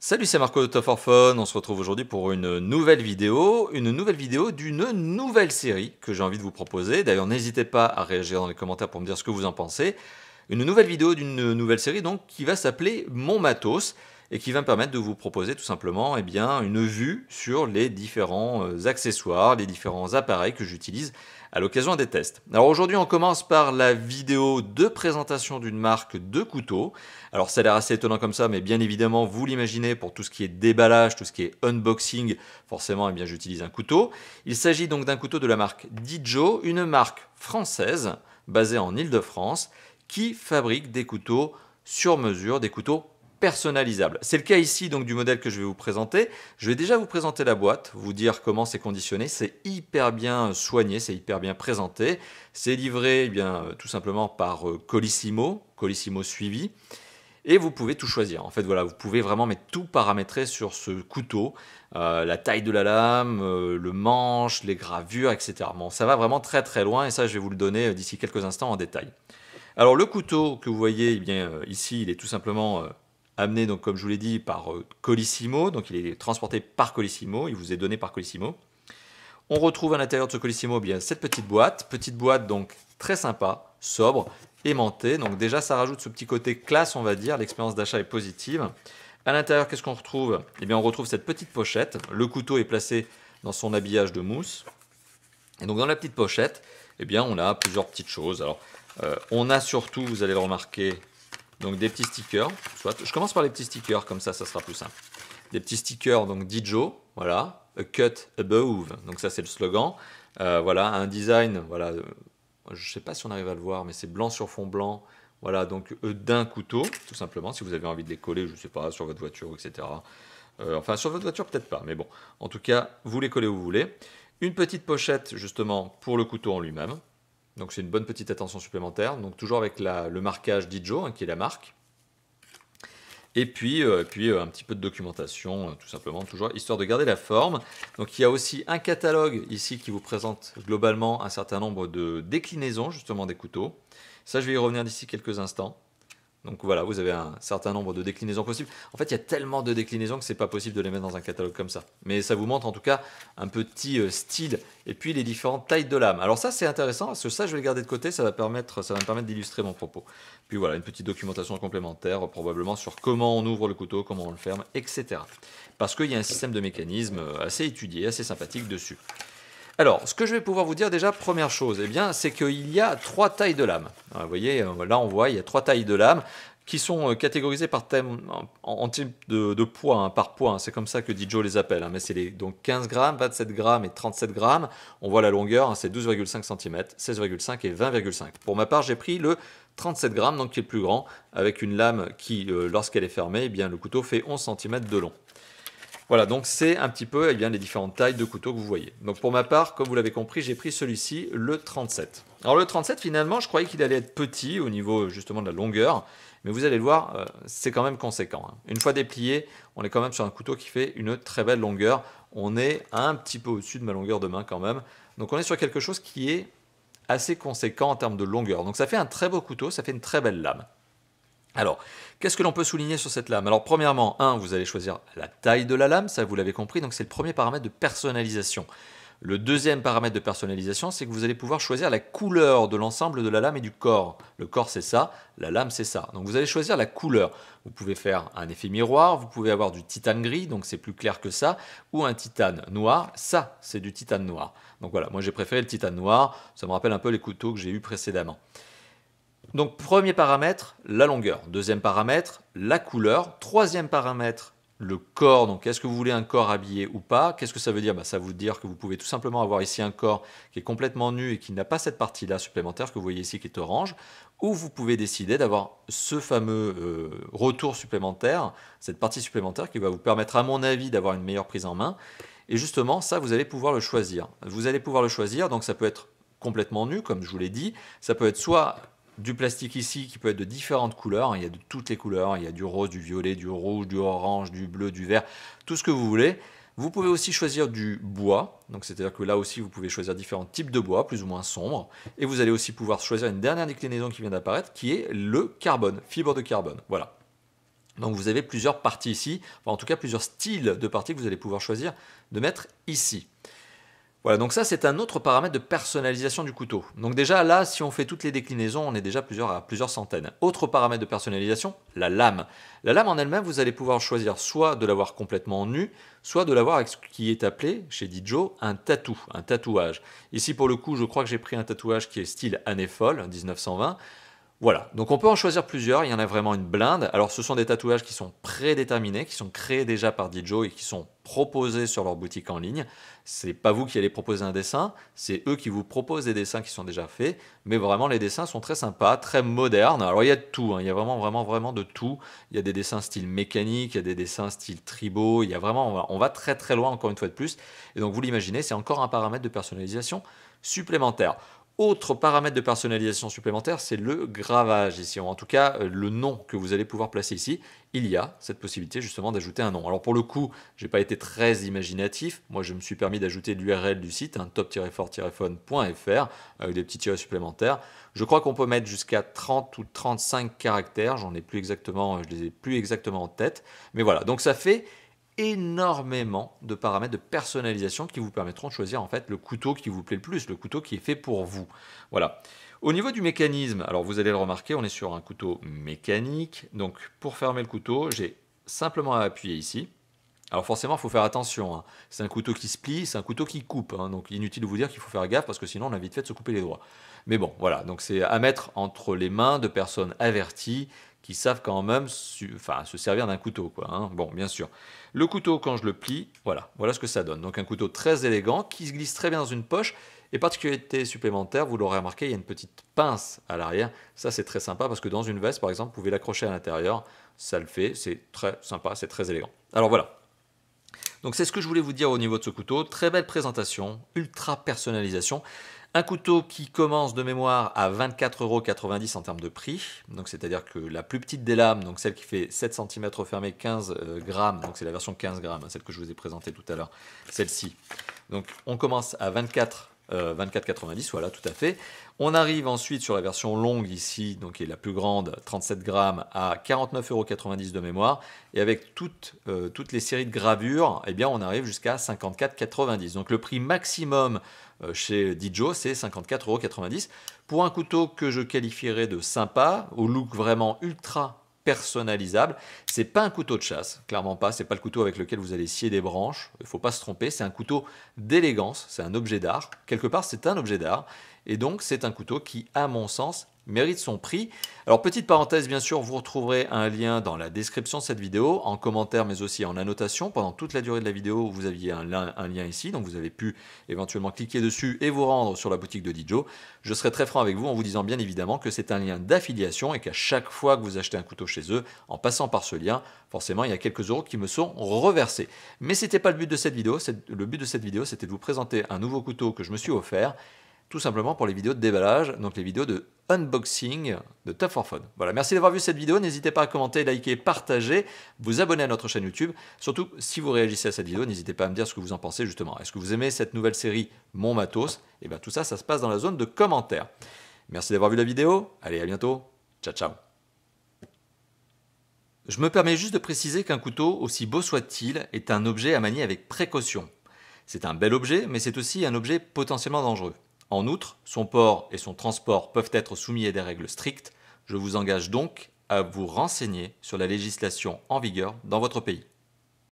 Salut, c'est Marco de Top for Fun. On se retrouve aujourd'hui pour une nouvelle vidéo d'une nouvelle série que j'ai envie de vous proposer. D'ailleurs, n'hésitez pas à réagir dans les commentaires pour me dire ce que vous en pensez. Une nouvelle vidéo d'une nouvelle série donc qui va s'appeler Mon Matos et qui va me permettre de vous proposer tout simplement une vue sur les différents accessoires, les différents appareils que j'utilise à l'occasion des tests. Alors aujourd'hui, on commence par la vidéo de présentation d'une marque de couteau. Alors ça a l'air assez étonnant comme ça, mais bien évidemment, vous l'imaginez, pour tout ce qui est déballage, tout ce qui est unboxing, forcément, j'utilise un couteau. Il s'agit donc d'un couteau de la marque Dijo, une marque française basée en Île-de-France qui fabrique des couteaux sur mesure, des couteaux personnalisables. C'est le cas ici donc du modèle que je vais vous présenter. Je vais déjà vous présenter la boîte, vous dire comment c'est conditionné. C'est hyper bien soigné, c'est hyper bien présenté. C'est livré tout simplement par Colissimo suivi. Et vous pouvez tout choisir. En fait, voilà, vous pouvez vraiment mettre tout paramétrer sur ce couteau. La taille de la lame, le manche, les gravures, etc. Bon, ça va vraiment très très loin et ça, je vais vous le donner d'ici quelques instants en détail. Alors, le couteau que vous voyez ici, il est tout simplement amené, donc, comme je vous l'ai dit, par Colissimo. Donc, il est transporté par Colissimo. Il vous est donné par Colissimo. On retrouve à l'intérieur de ce Colissimo cette petite boîte donc très sympa, sobre, aimantée. Donc déjà ça rajoute ce petit côté classe, on va dire, l'expérience d'achat est positive. À l'intérieur, qu'est-ce qu'on retrouve? On retrouve cette petite pochette. Le couteau est placé dans son habillage de mousse. Et donc dans la petite pochette, on a plusieurs petites choses. Alors on a surtout, vous allez le remarquer, donc des petits stickers. Je commence par les petits stickers, comme ça sera plus simple. Des petits stickers donc Dijo, voilà, a cut above, donc ça c'est le slogan. Voilà, un design, voilà, je ne sais pas si on arrive à le voir, mais c'est blanc sur fond blanc, voilà, donc d'un couteau, tout simplement, si vous avez envie de les coller, je ne sais pas, sur votre voiture, etc. Enfin, sur votre voiture peut-être pas, mais bon, en tout cas, vous les collez où vous voulez. Une petite pochette, justement, pour le couteau en lui-même. Donc c'est une bonne petite attention supplémentaire, donc toujours avec le marquage Dijo, qui est la marque. Et puis un petit peu de documentation, tout simplement, toujours histoire de garder la forme. Donc il y a aussi un catalogue ici qui vous présente globalement un certain nombre de déclinaisons justement des couteaux. Ça, je vais y revenir d'ici quelques instants. Donc voilà, vous avez un certain nombre de déclinaisons possibles. En fait, il y a tellement de déclinaisons que c'est pas possible de les mettre dans un catalogue comme ça. Mais ça vous montre en tout cas un petit style et puis les différentes tailles de lame. Alors ça, c'est intéressant parce que ça, je vais le garder de côté. Ça va me permettre d'illustrer mon propos. Puis voilà, une petite documentation complémentaire probablement sur comment on ouvre le couteau, comment on le ferme, etc. Parce qu'il y a un système de mécanisme assez étudié, assez sympathique dessus. Alors, ce que je vais pouvoir vous dire déjà, première chose, c'est qu'il y a 3 tailles de lames. Vous voyez, là on voit, il y a 3 tailles de lames qui sont catégorisées par thème, en type de poids, par poids. C'est comme ça que Dijo les appelle. Mais c'est donc 15 grammes, 27 grammes et 37 grammes. On voit la longueur, c'est 12,5 cm, 16,5 et 20,5. Pour ma part, j'ai pris le 37 grammes, donc qui est le plus grand, avec une lame qui, lorsqu'elle est fermée, le couteau fait 11 cm de long. Voilà, donc c'est un petit peu les différentes tailles de couteaux que vous voyez. Donc pour ma part, comme vous l'avez compris, j'ai pris celui-ci, le 37. Alors le 37, finalement, je croyais qu'il allait être petit au niveau justement de la longueur, mais vous allez le voir, c'est quand même conséquent. Une fois déplié, on est quand même sur un couteau qui fait une très belle longueur. On est un petit peu au-dessus de ma longueur de main quand même. Donc on est sur quelque chose qui est assez conséquent en termes de longueur. Donc ça fait un très beau couteau, ça fait une très belle lame. Alors, qu'est-ce que l'on peut souligner sur cette lame? Alors, premièrement, vous allez choisir la taille de la lame, ça vous l'avez compris, donc c'est le premier paramètre de personnalisation. Le deuxième paramètre de personnalisation, c'est que vous allez pouvoir choisir la couleur de l'ensemble de la lame et du corps. Le corps, c'est ça, la lame, c'est ça. Donc, vous allez choisir la couleur. Vous pouvez faire un effet miroir, vous pouvez avoir du titane gris, donc c'est plus clair que ça, ou un titane noir, ça, c'est du titane noir. Donc voilà, moi j'ai préféré le titane noir, ça me rappelle un peu les couteaux que j'ai eus précédemment. Donc premier paramètre, la longueur. Deuxième paramètre, la couleur. Troisième paramètre, le corps. Donc est-ce que vous voulez un corps habillé ou pas? Qu'est-ce que ça veut dire? Ça veut dire que vous pouvez tout simplement avoir ici un corps qui est complètement nu et qui n'a pas cette partie-là supplémentaire que vous voyez ici qui est orange. Ou vous pouvez décider d'avoir ce fameux retour supplémentaire, cette partie supplémentaire qui va vous permettre à mon avis d'avoir une meilleure prise en main. Et justement ça vous allez pouvoir le choisir. Vous allez pouvoir le choisir, donc ça peut être complètement nu comme je vous l'ai dit. Ça peut être soit du plastique ici qui peut être de différentes couleurs, il y a de toutes les couleurs, il y a du rose, du violet, du rouge, du orange, du bleu, du vert, tout ce que vous voulez. Vous pouvez aussi choisir du bois, donc c'est-à-dire que là aussi vous pouvez choisir différents types de bois, plus ou moins sombres, et vous allez aussi pouvoir choisir une dernière déclinaison qui vient d'apparaître, qui est le carbone, fibre de carbone, voilà. Donc vous avez plusieurs parties ici, enfin en tout cas plusieurs styles de parties que vous allez pouvoir choisir de mettre ici. Voilà, donc ça c'est un autre paramètre de personnalisation du couteau. Donc déjà là, si on fait toutes les déclinaisons, on est déjà à plusieurs centaines. Autre paramètre de personnalisation, la lame. La lame en elle-même, vous allez pouvoir choisir soit de l'avoir complètement nue, soit de l'avoir avec ce qui est appelé chez Dijo un tatou, un tatouage. Ici pour le coup, je crois que j'ai pris un tatouage qui est style année folle, 1920. Voilà, donc on peut en choisir plusieurs, il y en a vraiment une blinde. Alors ce sont des tatouages qui sont prédéterminés, qui sont créés déjà par Dijo et qui sont proposés sur leur boutique en ligne. C'est pas vous qui allez proposer un dessin, c'est eux qui vous proposent des dessins qui sont déjà faits. Mais vraiment les dessins sont très sympas, très modernes. Alors il y a de tout, hein, il y a vraiment de tout. Il y a des dessins style mécanique, il y a des dessins style tribaux, il y a vraiment, on va très très loin encore une fois de plus. Et donc vous l'imaginez, c'est encore un paramètre de personnalisation supplémentaire. Autre paramètre de personnalisation supplémentaire, c'est le gravage ici, ou en tout cas le nom que vous allez pouvoir placer ici. Il y a cette possibilité justement d'ajouter un nom. Alors pour le coup, je n'ai pas été très imaginatif. Moi, je me suis permis d'ajouter l'URL du site, top-fort-phone.fr, avec des petits tirets supplémentaires. Je crois qu'on peut mettre jusqu'à 30 ou 35 caractères. Je les ai plus exactement en tête. Mais voilà, donc ça fait énormément de paramètres de personnalisation qui vous permettront de choisir en fait le couteau qui vous plaît le plus, le couteau qui est fait pour vous. Voilà. Au niveau du mécanisme, alors vous allez le remarquer, on est sur un couteau mécanique. Donc pour fermer le couteau, j'ai simplement à appuyer ici. Alors forcément, il faut faire attention, hein. C'est un couteau qui se plie, c'est un couteau qui coupe, hein. Donc inutile de vous dire qu'il faut faire gaffe parce que sinon on a vite fait de se couper les doigts. Mais bon, voilà, donc c'est à mettre entre les mains de personnes averties qui savent quand même se servir d'un couteau, quoi, hein. Bon, bien sûr. Le couteau, quand je le plie, voilà ce que ça donne. Donc un couteau très élégant qui se glisse très bien dans une poche. Et particularité supplémentaire, vous l'aurez remarqué, il y a une petite pince à l'arrière. Ça, c'est très sympa parce que dans une veste, par exemple, vous pouvez l'accrocher à l'intérieur. Ça le fait, c'est très sympa, c'est très élégant. Alors voilà. Donc c'est ce que je voulais vous dire au niveau de ce couteau. Très belle présentation, ultra personnalisation. Un couteau qui commence de mémoire à 24,90 € en termes de prix. Donc c'est-à-dire que la plus petite des lames, donc celle qui fait 7 cm fermé, 15 grammes, donc c'est la version 15 grammes, hein, celle que je vous ai présentée tout à l'heure, celle-ci. Donc on commence à 24,90 €, voilà, tout à fait. On arrive ensuite sur la version longue ici, donc qui est la plus grande, 37 grammes, à 49,90 € de mémoire. Et avec toutes les séries de gravures, eh bien, on arrive jusqu'à 54,90 €. Donc le prix maximum chez Dijo, c'est 54,90 €. Pour un couteau que je qualifierais de sympa, au look vraiment ultra personnalisable. C'est pas un couteau de chasse, clairement pas. C'est pas le couteau avec lequel vous allez scier des branches. Il faut pas se tromper. C'est un couteau d'élégance. C'est un objet d'art. Quelque part, c'est un objet d'art. Et donc, c'est un couteau qui, à mon sens, mérite son prix. Alors, petite parenthèse, bien sûr, vous retrouverez un lien dans la description de cette vidéo, en commentaire, mais aussi en annotation. Pendant toute la durée de la vidéo, vous aviez un lien ici, donc vous avez pu éventuellement cliquer dessus et vous rendre sur la boutique de Dijo. Je serai très franc avec vous en vous disant bien évidemment que c'est un lien d'affiliation et qu'à chaque fois que vous achetez un couteau chez eux, en passant par ce lien, forcément, il y a quelques euros qui me sont reversés. Mais ce n'était pas le but de cette vidéo. Le but de cette vidéo, c'était de vous présenter un nouveau couteau que je me suis offert, tout simplement pour les vidéos de déballage, donc les vidéos de unboxing de Top for Fun. Voilà, merci d'avoir vu cette vidéo. N'hésitez pas à commenter, liker, partager, vous abonner à notre chaîne YouTube. Surtout, si vous réagissez à cette vidéo, n'hésitez pas à me dire ce que vous en pensez justement. Est-ce que vous aimez cette nouvelle série Mon Matos? Et bien tout ça, ça se passe dans la zone de commentaires. Merci d'avoir vu la vidéo. Allez, à bientôt. Ciao, ciao. Je me permets juste de préciser qu'un couteau, aussi beau soit-il, est un objet à manier avec précaution. C'est un bel objet, mais c'est aussi un objet potentiellement dangereux. En outre, son port et son transport peuvent être soumis à des règles strictes. Je vous engage donc à vous renseigner sur la législation en vigueur dans votre pays.